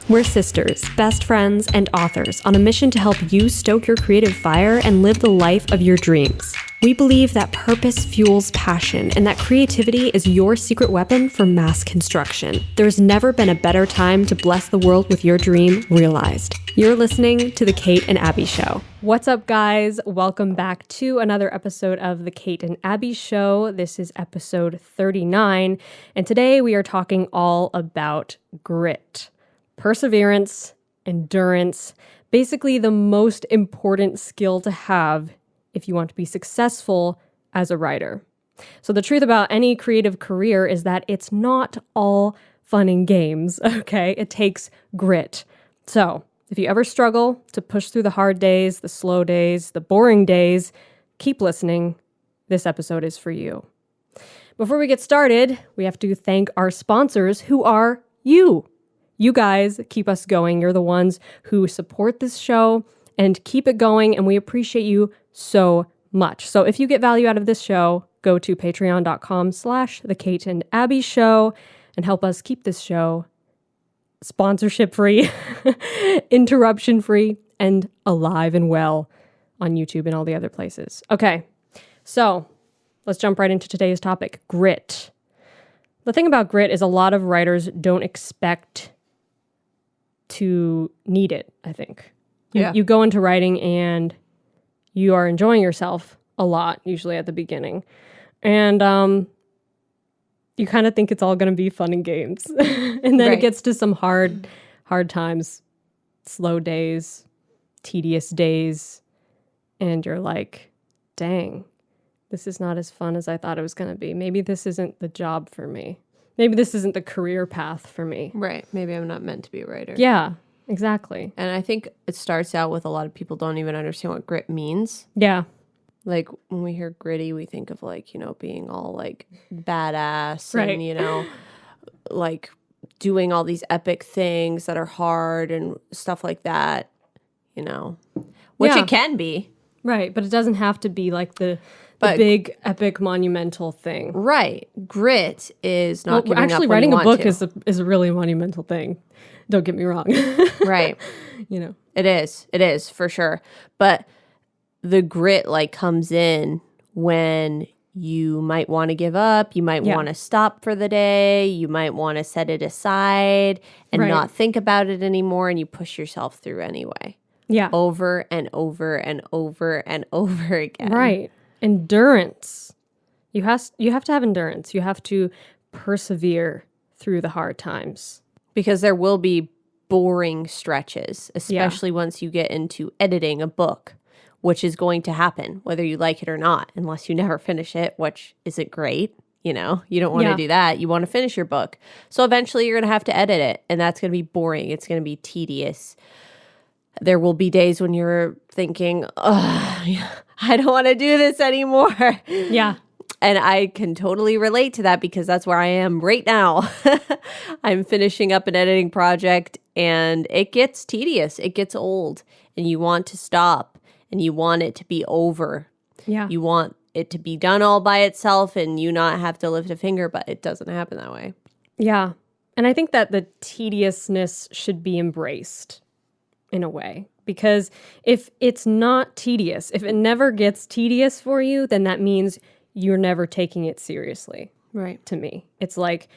We're sisters, best friends, and authors on a mission to help you stoke your creative fire and live the life of your dreams. We believe that purpose fuels passion and that creativity is your secret weapon for mass construction. There's never been a better time to bless the world with your dream realized. You're listening to The Kate and Abby Show. What's up, guys? Welcome back to another episode of The Kate and Abby Show. This is episode 39, and today we are talking all about grit. Perseverance, endurance, basically the most important skill to have if you want to be successful as a writer. So the truth about any creative career is that it's not all fun and games, okay? It takes grit. So if you ever struggle to push through the hard days, the slow days, the boring days, keep listening. This episode is for you. Before we get started, we have to thank our sponsors, who are you. You guys keep us going. You're the ones who support this show and keep it going, and we appreciate you so much. So if you get value out of this show, go to patreon.com/The Kate and Abby Show and help us keep this show sponsorship-free, interruption-free, and alive and well on YouTube and all the other places. Okay, so let's jump right into today's topic, grit. The thing about grit is a lot of writers don't expect to need it, I think. You go into writing and you are enjoying yourself a lot, usually at the beginning. And you kind of think it's all going to be fun and games. And then it gets to some hard times, slow days, tedious days. And you're like, dang, this is not as fun as I thought it was going to be. Maybe this isn't the job for me. Maybe this isn't the career path for me. Right. Maybe I'm not meant to be a writer. Yeah, exactly. And I think it starts out with a lot of people don't even understand what grit means. Yeah. Like when we hear gritty, we think of like, being all like badass right. and, like doing all these epic things that are hard and stuff like that, which it can be. Right. But it doesn't have to be like the big, epic, monumental thing. Right. Grit is not giving actually, up when writing you a book want is a really monumental thing. Don't get me wrong. Right. It is for sure. But the grit like comes in when you might want to give up. You might want to stop for the day. You might want to set it aside and not think about it anymore. And you push yourself through anyway. Yeah. Over and over and over and over again. Right. Endurance. You have to have endurance. You have to persevere through the hard times. Because there will be boring stretches, especially once you get into editing a book, which is going to happen, whether you like it or not, unless you never finish it, which isn't great. You don't want to do that. You want to finish your book. So eventually you're going to have to edit it, and that's going to be boring. It's going to be tedious. There will be days when you're thinking, I don't want to do this anymore. Yeah. And I can totally relate to that because that's where I am right now. I'm finishing up an editing project and it gets tedious. It gets old and you want to stop and you want it to be over. Yeah. You want it to be done all by itself and you not have to lift a finger, but it doesn't happen that way. Yeah. And I think that the tediousness should be embraced in a way. Because if it's not tedious, if it never gets tedious for you, then that means you're never taking it seriously. Right. To me, it's like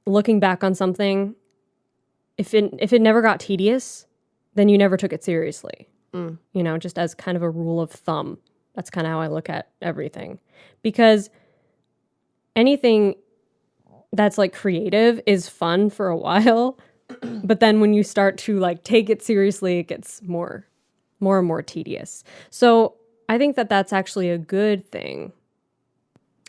looking back on something. If it never got tedious, then you never took it seriously. Just as kind of a rule of thumb. That's kind of how I look at everything. Because anything that's like creative is fun for a while. But then when you start to like take it seriously, it gets more and more tedious. So I think that that's actually a good thing.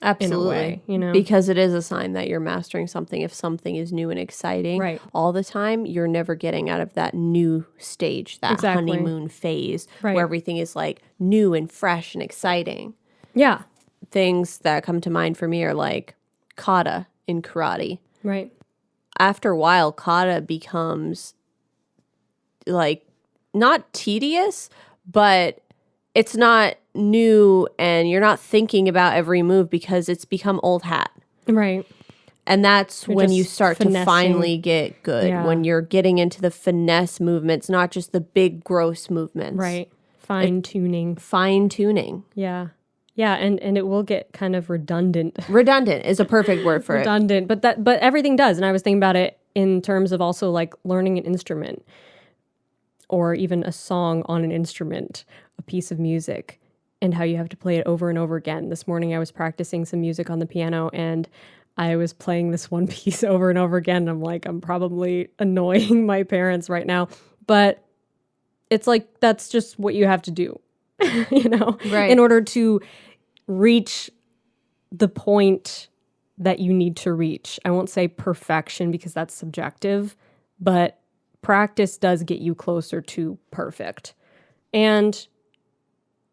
Absolutely. In a way, Because it is a sign that you're mastering something. If something is new and exciting all the time, you're never getting out of that new stage, that honeymoon phase where everything is like new and fresh and exciting. Yeah. Things that come to mind for me are like kata in karate. Right. After a while, kata becomes like not tedious, but it's not new and you're not thinking about every move because it's become old hat. Right. And that's You're when you just start to finessing. finally get good, Yeah. when you're getting into the finesse movements, not just the big gross movements. Right. Fine-tuning. Fine tuning. Yeah. Yeah, and it will get kind of redundant. Redundant is a perfect word for it. Redundant, but everything does. And I was thinking about it in terms of also like learning an instrument or even a song on an instrument, a piece of music, and how you have to play it over and over again. This morning I was practicing some music on the piano and I was playing this one piece over and over again. I'm like, I'm probably annoying my parents right now, but it's like, that's just what you have to do, you know, Right. in order to reach the point that you need to reach. I won't say perfection because that's subjective, but practice does get you closer to perfect. And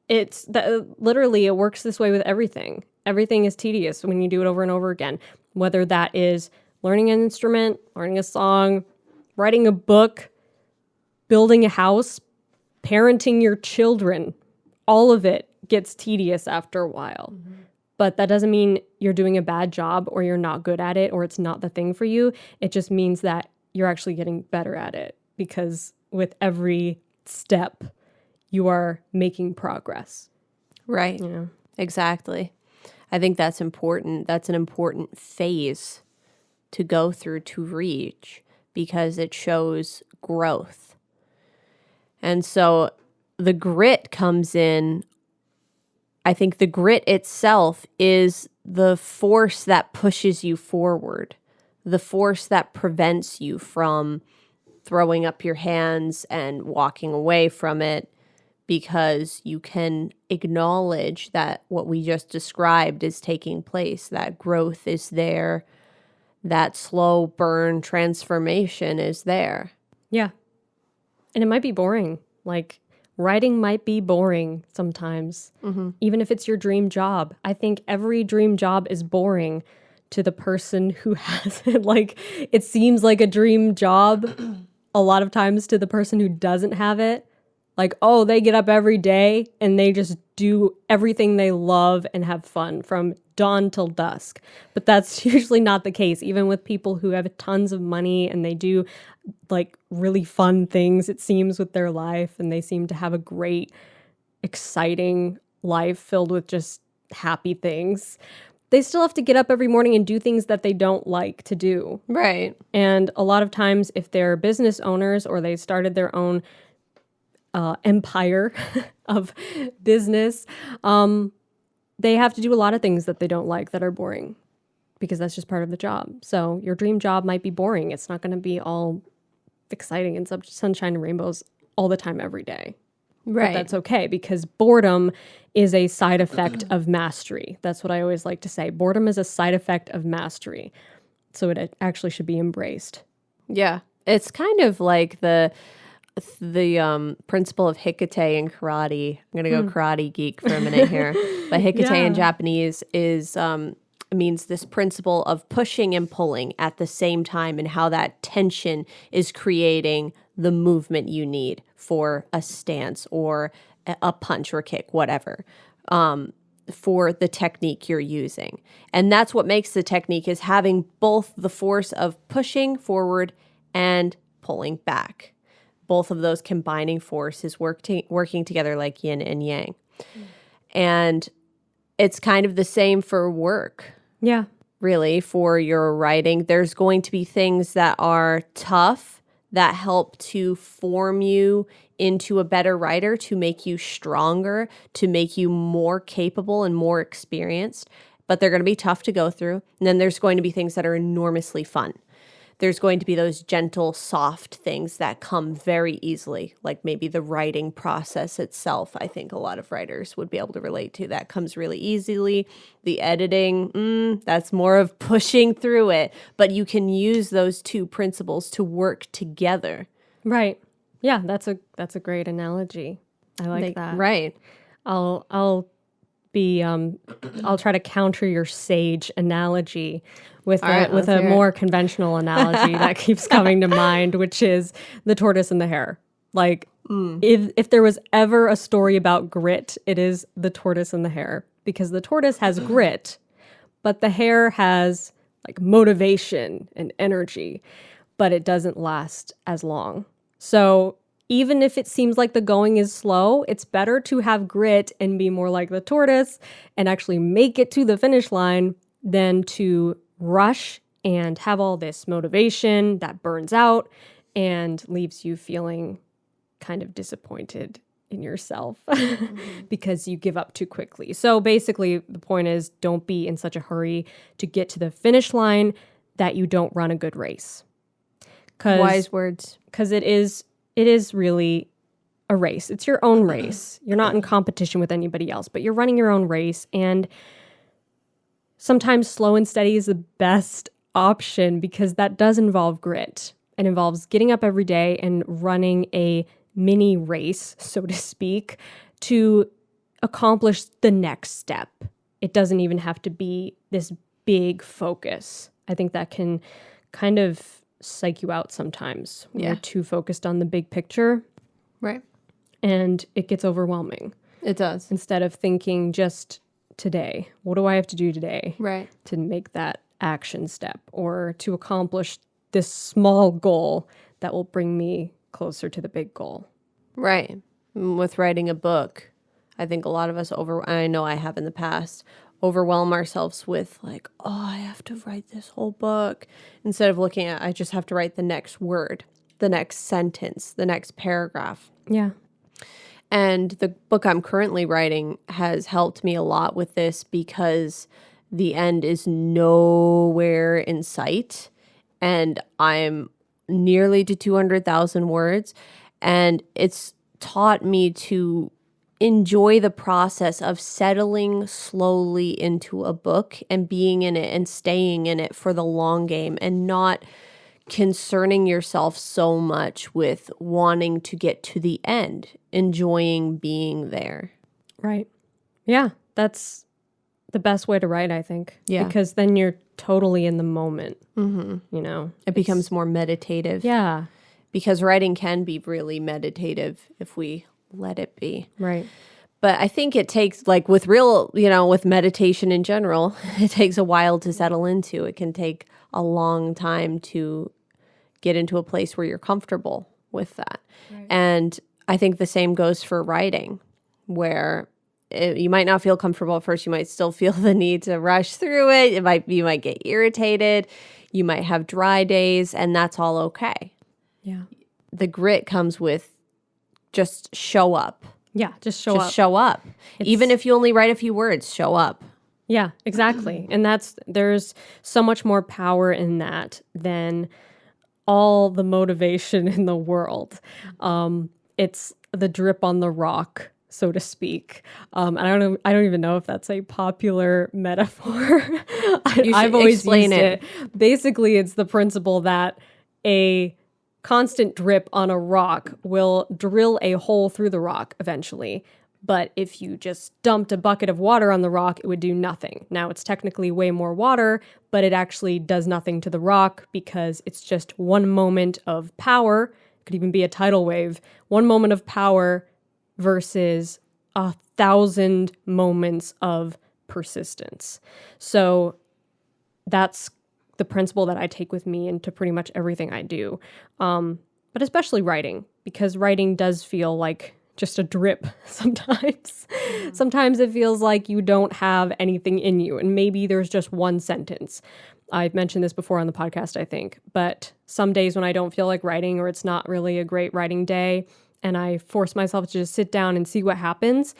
it's that literally it works this way with everything. Everything is tedious when you do it over and over again, whether that is learning an instrument, learning a song, writing a book, building a house, parenting your children. All of it gets tedious after a while. Mm-hmm. But that doesn't mean you're doing a bad job or you're not good at it or it's not the thing for you. It just means that you're actually getting better at it because with every step, you are making progress. Right. You know? Exactly. I think that's important. That's an important phase to go through to reach because it shows growth. And so the grit comes in. I think the grit itself is the force that pushes you forward, the force that prevents you from throwing up your hands and walking away from it, because you can acknowledge that what we just described is taking place, that growth is there, that slow burn transformation is there. Yeah. And it might be boring. Like, writing might be boring sometimes, even if it's your dream job. I think every dream job is boring to the person who has it. Like, it seems like a dream job a lot of times to the person who doesn't have it. Like, oh, they get up every day and they just do everything they love and have fun from dawn till dusk. But that's usually not the case, even with people who have tons of money and they do like really fun things, it seems, with their life. And they seem to have a great, exciting life filled with just happy things. They still have to get up every morning and do things that they don't like to do. Right. And a lot of times if they're business owners or they started their own empire of business, they have to do a lot of things that they don't like that are boring because that's just part of the job. So your dream job might be boring. It's not going to be all exciting and sunshine and rainbows all the time every day. Right. But that's okay because boredom is a side effect of mastery. That's what I always like to say. Boredom is a side effect of mastery. So it actually should be embraced. Yeah. It's kind of like the principle of hikite in karate. I'm going to go karate geek for a minute here. But hikite in Japanese is means this principle of pushing and pulling at the same time and how that tension is creating the movement you need for a stance or a punch or a kick, whatever, for the technique you're using. And that's what makes the technique is having both the force of pushing forward and pulling back. Both of those combining forces working together like yin and yang. And it's kind of the same for work. Yeah. Really, for your writing. There's going to be things that are tough that help to form you into a better writer, to make you stronger, to make you more capable and more experienced. But they're going to be tough to go through. And then there's going to be things that are enormously fun. There's going to be those gentle, soft things that come very easily, like maybe the writing process itself. I think a lot of writers would be able to relate to that. Comes really easily. The editing, that's more of pushing through it. But you can use those two principles to work together. Right. Yeah, that's a great analogy. I like that. Right. I'll try to counter your sage analogy with a more conventional analogy that keeps coming to mind, which is the tortoise and the hare. Like, if there was ever a story about grit, it is the tortoise and the hare, because the tortoise has grit, but the hare has like motivation and energy, but it doesn't last as long. So even if it seems like the going is slow, it's better to have grit and be more like the tortoise and actually make it to the finish line than to rush and have all this motivation that burns out and leaves you feeling kind of disappointed in yourself because you give up too quickly. So basically, the point is, don't be in such a hurry to get to the finish line that you don't run a good race. Wise words. Because it is really a race. It's your own race. You're not in competition with anybody else, but you're running your own race. And sometimes slow and steady is the best option because that does involve grit. It involves getting up every day and running a mini race, so to speak, to accomplish the next step. It doesn't even have to be this big focus. I think that can kind of psych you out sometimes when you're too focused on the big picture. Right. And it gets overwhelming. It does. Instead of thinking just today, what do I have to do today to make that action step or to accomplish this small goal that will bring me closer to the big goal. Right. With writing a book, I think a lot of us I know I have in the past, overwhelm ourselves with like, oh, I have to write this whole book. Instead of looking at, I just have to write the next word, the next sentence, the next paragraph. Yeah. And the book I'm currently writing has helped me a lot with this because the end is nowhere in sight. And I'm nearly to 200,000 words. And it's taught me to enjoy the process of settling slowly into a book and being in it and staying in it for the long game and not concerning yourself so much with wanting to get to the end, enjoying being there. Right. Yeah, that's the best way to write, I think. Yeah. Because then you're totally in the moment. Mm-hmm. You know, it becomes more meditative. Yeah. Because writing can be really meditative if we let it be. Right. But I think it takes, like with real, with meditation in general, it takes a while to settle into. It can take a long time to get into a place where you're comfortable with that. Right. And I think the same goes for writing, where you might not feel comfortable at first. You might still feel the need to rush through it. You might get irritated. You might have dry days, and that's all okay. Yeah. The grit comes with just show up. Yeah, just show up. Show up. Even if you only write a few words, show up. Yeah, exactly. And there's so much more power in that than all the motivation in the world. It's the drip on the rock, so to speak. I don't even know if that's a popular metaphor. I've always used it. Basically, it's the principle that a constant drip on a rock will drill a hole through the rock eventually. But if you just dumped a bucket of water on the rock, it would do nothing. Now, it's technically way more water, but it actually does nothing to the rock because it's just one moment of power. It could even be a tidal wave. One moment of power versus 1,000 moments of persistence. So that's the principle that I take with me into pretty much everything I do. But especially writing, because writing does feel like just a drip sometimes. Mm-hmm. Sometimes it feels like you don't have anything in you, and maybe there's just one sentence. I've mentioned this before on the podcast, I think, but some days when I don't feel like writing or it's not really a great writing day and I force myself to just sit down and see what happens,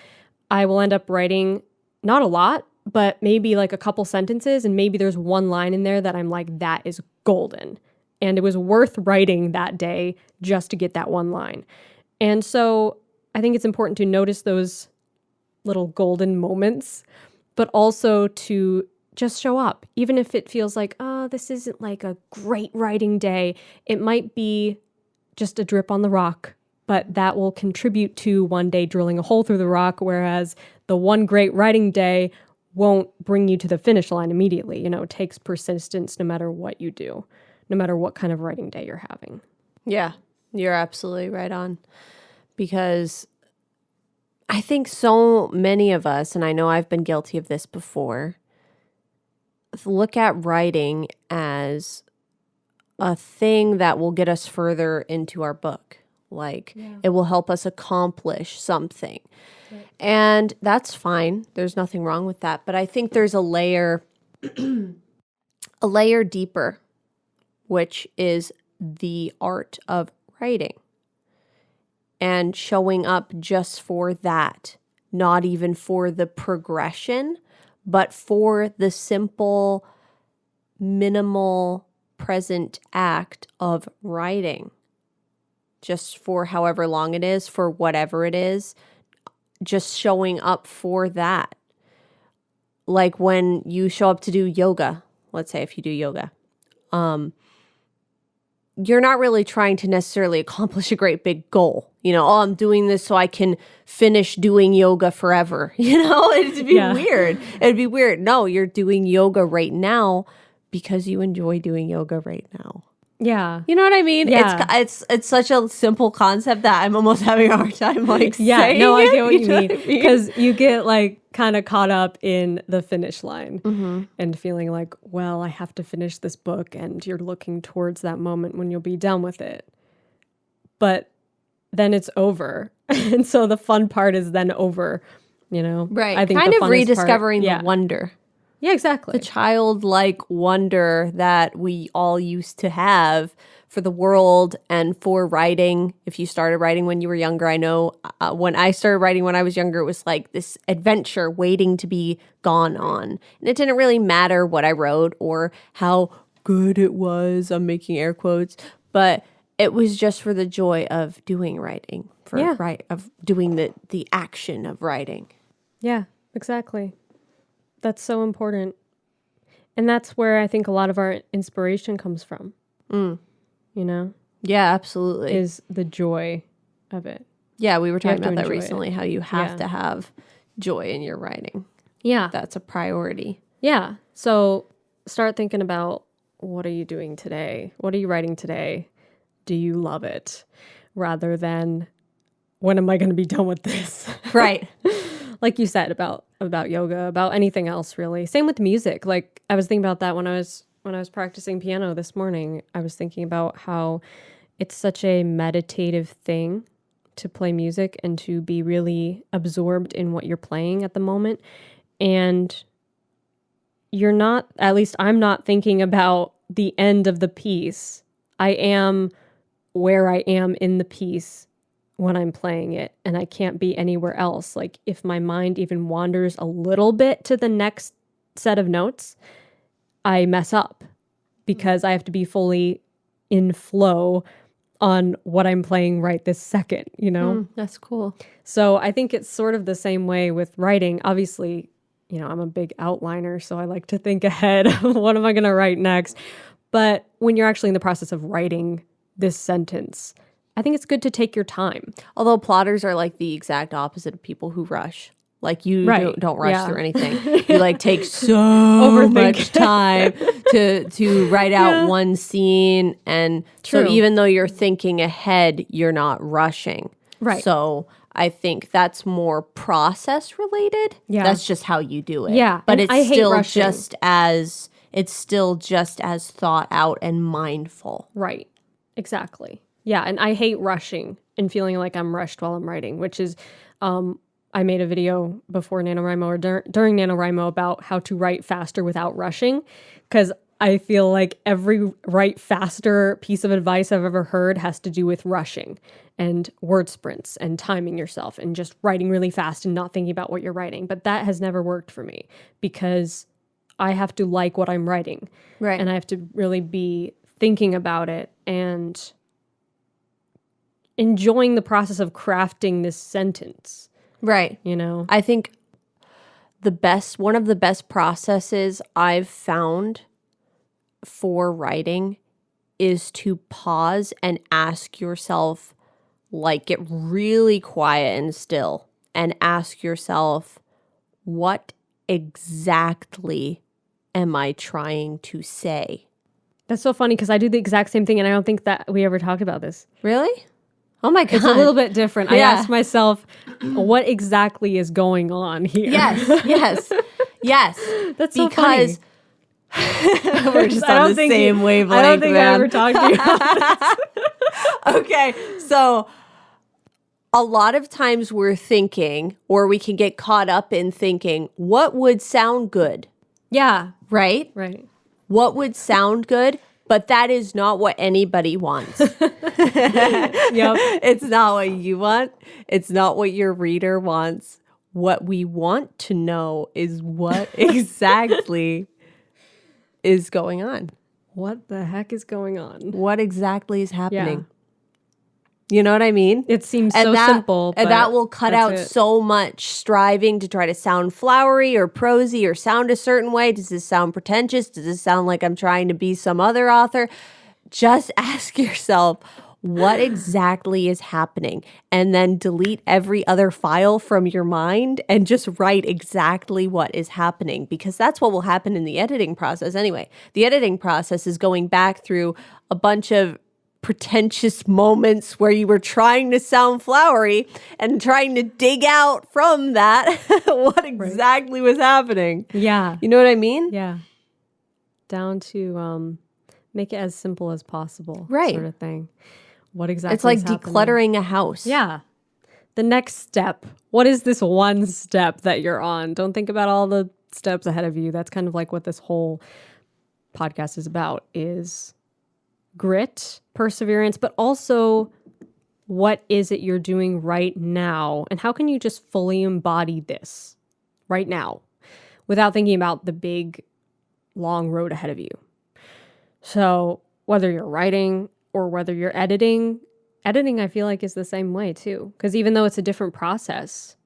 I will end up writing not a lot, but maybe like a couple sentences, and maybe there's one line in there that I'm like, that is golden. And it was worth writing that day just to get that one line. And so I think it's important to notice those little golden moments, but also to just show up. Even if it feels like, oh, this isn't like a great writing day, it might be just a drip on the rock, but that will contribute to one day drilling a hole through the rock, whereas the one great writing day won't bring you to the finish line immediately. It takes persistence no matter what you do, no matter what kind of writing day you're having. Yeah, you're absolutely right on. Because I think so many of us, and I know I've been guilty of this before, look at writing as a thing that will get us further into our book. Like it will help us accomplish something. Right. And that's fine. There's nothing wrong with that. But I think there's a layer deeper, which is the art of writing and showing up just for that, not even for the progression, but for the simple, minimal, present act of writing. Just for however long it is, for whatever it is, just showing up for that. Like when you show up to do yoga, let's say if you do yoga, you're not really trying to necessarily accomplish a great big goal. I'm doing this so I can finish doing yoga forever. It'd be weird. It'd be weird. No, you're doing yoga right now because you enjoy doing yoga right now. Yeah. You know what I mean? Yeah. It's such a simple concept that I'm almost having a hard time saying no, I it. get what you mean. Because you get kind of caught up in the finish line and feeling like, well, I have to finish this book, and you're looking towards that moment when you'll be done with it. But then it's over. And so the fun part is then over, Right. I think kind the of rediscovering the wonder. Yeah, exactly. The childlike wonder that we all used to have for the world and for writing. If you started writing when you were younger, I know when I started writing when I was younger, it was like this adventure waiting to be gone on. And it didn't really matter what I wrote or how good it was. I'm making air quotes. But it was just for the joy of doing writing, of doing the action of writing. Yeah, exactly. That's so important. And that's where I think a lot of our inspiration comes from. Yeah, absolutely. Is the joy of it. Yeah, we were talking about that recently, how you have to have joy in your writing. Yeah. That's a priority. Yeah. So start thinking about, what are you doing today? What are you writing today? Do you love it? Rather than, when am I going to be done with this? Right. Like you said about yoga, about anything else really. Same with music. Like I was thinking about that when I was practicing piano this morning. I was thinking about how it's such a meditative thing to play music and to be really absorbed in what you're playing at the moment. And you're not, at least I'm not thinking about the end of the piece. I am where I am in the piece when I'm playing it, and I can't be anywhere else. Like if my mind even wanders a little bit to the next set of notes, I mess up because I have to be fully in flow on what I'm playing right this second, That's cool. So I think it's sort of the same way with writing. Obviously, I'm a big outliner, so I like to think ahead of what am I going to write next. But when you're actually in the process of writing this sentence, I think it's good to take your time. Although plotters are like the exact opposite of people who rush. Like you don't rush through anything. You take so much time to write out one scene. And so even though you're thinking ahead, you're not rushing. Right. So I think that's more process related. Yeah. That's just how you do it. Yeah. But and it's still just as thought out and mindful. Right. Exactly. Yeah, and I hate rushing and feeling like I'm rushed while I'm writing, which is, I made a video before NaNoWriMo or during NaNoWriMo about how to write faster without rushing, because I feel like every write faster piece of advice I've ever heard has to do with rushing and word sprints and timing yourself and just writing really fast and not thinking about what you're writing. But that has never worked for me because I have to like what I'm writing. Right. And I have to really be thinking about it and enjoying the process of crafting this sentence. Right. I think one of the best processes I've found for writing is to pause and ask yourself, get really quiet and still and ask yourself, what exactly am I trying to say? That's so funny because I do the exact same thing and I don't think that we ever talked about this. Really? Oh my God. It's a little bit different. Yeah. I asked myself, what exactly is going on here? Yes. Yes. That's so funny. Because We're just on the same wavelength. I don't think I man. ever talked to you about this. Okay, so a lot of times we're thinking, or we can get caught up in thinking, what would sound good, Yeah. right? Right. What would sound good? But that is not what anybody wants. Yep. It's not what you want. It's not what your reader wants. What we want to know is what exactly is going on. What the heck is going on? What exactly is happening? You know what I mean? It seems so simple. And that will cut out so much striving to try to sound flowery or prosy or sound a certain way. Does this sound pretentious? Does this sound like I'm trying to be some other author? Just ask yourself, what exactly is happening? And then delete every other file from your mind and just write exactly what is happening, because that's what will happen in the editing process anyway. The editing process is going back through a bunch of pretentious moments where you were trying to sound flowery and trying to dig out from that what exactly was happening. Yeah. You know what I mean? Yeah. Down to make it as simple as possible. Right. Sort of thing. What exactly It's like is happening? decluttering a house. Yeah. The next step. What is this one step that you're on? Don't think about all the steps ahead of you. That's kind of like what this whole podcast is about, is grit, perseverance, but also what is it you're doing right now? And how can you just fully embody this right now without thinking about the big, long road ahead of you? So whether you're writing or whether you're editing I feel like is the same way too. Because even though it's a different process,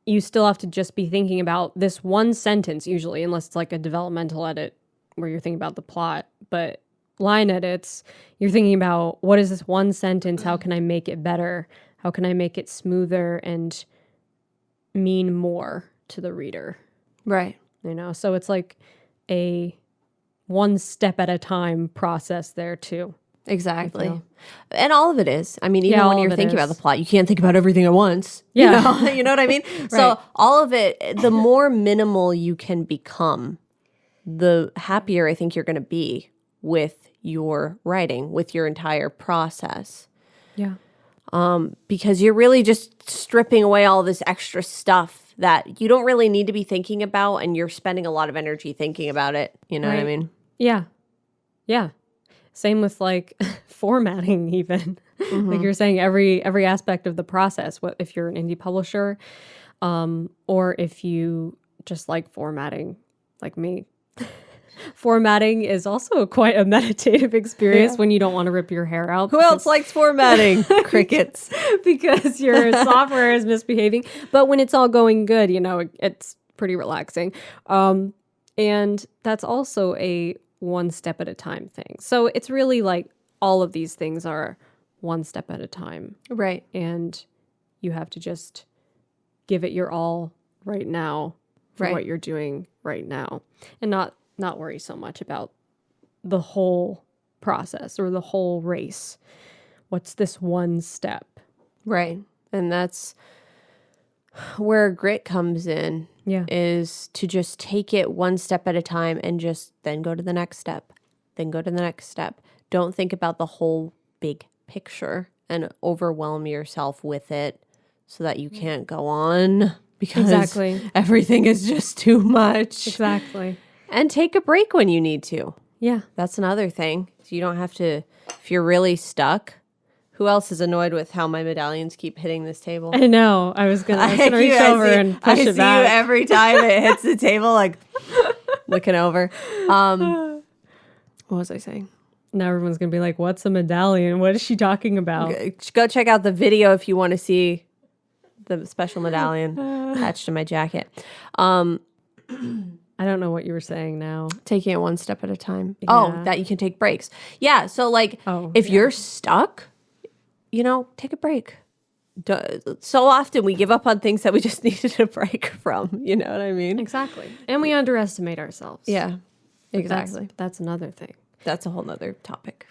you still have to just be thinking about this one sentence usually, unless it's like a developmental edit where you're thinking about the plot. But line edits, you're thinking about, what is this one sentence? How can I make it better? How can I make it smoother and mean more to the reader? Right. You know, so it's like a one step at a time process there too. Exactly. And all of it is. I mean, even when you're thinking about the is. plot, you can't think about everything at once. Yeah. You know what I mean? Right. So all of it, the more minimal you can become, the happier I think you're going to be with your writing, with your entire process. Yeah. Because you're really just stripping away all this extra stuff that you don't really need to be thinking about, and you're spending a lot of energy thinking about it. You know what I Right. mean? Yeah. Yeah. Same with like formatting even. Like you're saying, every aspect of the process, what if you're an indie publisher, or if you just like formatting like me. Formatting is also quite a meditative experience when you don't want to rip your hair out. Who else likes formatting? Crickets. Because your software is misbehaving. But when it's all going good, you know, it's pretty relaxing. And that's also a one step at a time thing. So it's really like all of these things are one step at a time. Right. And you have to just give it your all right now for what you're doing right now, and not worry so much about the whole process or the whole race. What's this one step? Right. And that's where grit comes in. Yeah. Is to just take it one step at a time and just then go to the next step, then go to the next step. Don't think about the whole big picture and overwhelm yourself with it so that you can't go on because everything is just too much. Exactly. And take a break when you need to. Yeah. That's another thing. So you don't have to, if you're really stuck. Who else is annoyed with how my medallions keep hitting this table? I know. I was gonna reach over and push it back. I see you every time it hits the table, like looking over. What was I saying? Now everyone's gonna be like, "What's a medallion? What is she talking about?" Go check out the video if you want to see the special medallion attached to my jacket. I don't know what you were saying now. Taking it one step at a time. Yeah. Oh, that you can take breaks. Yeah. So like, if you're stuck, you know, take a break. So often we give up on things that we just needed a break from. You know what I mean? Exactly. And we underestimate ourselves. Yeah, exactly. That's another thing. That's a whole nother topic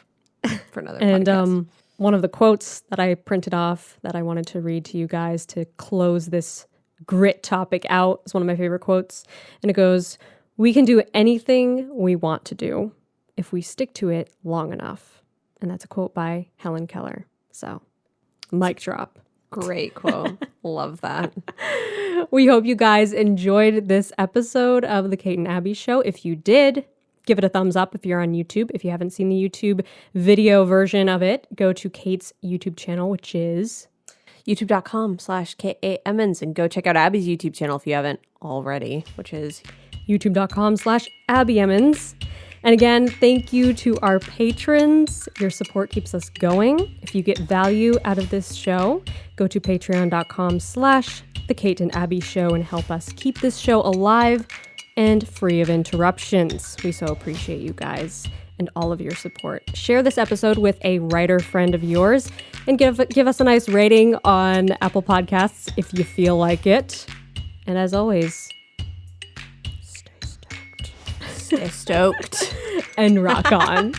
for another and podcast. One of the quotes that I printed off that I wanted to read to you guys to close this grit topic out is one of my favorite quotes. And it goes, We can do anything we want to do if we stick to it long enough. And that's a quote by Helen Keller. So, mic drop. Great quote. Love that. We hope you guys enjoyed this episode of The Kate and Abby Show. If you did, give it a thumbs up if you're on YouTube. If you haven't seen the YouTube video version of it, go to Kate's YouTube channel, which is youtube.com/KAEmmons, and go check out Abby's YouTube channel if you haven't already, which is youtube.com/AbbyEmmons. And again, thank you to our patrons. Your support keeps us going. If you get value out of this show, go to patreon.com/The Kate and Abby Show and help us keep this show alive and free of interruptions. We so appreciate you guys and all of your support. Share this episode with a writer friend of yours and give us a nice rating on Apple Podcasts if you feel like it. And as always, stay stoked. and rock on.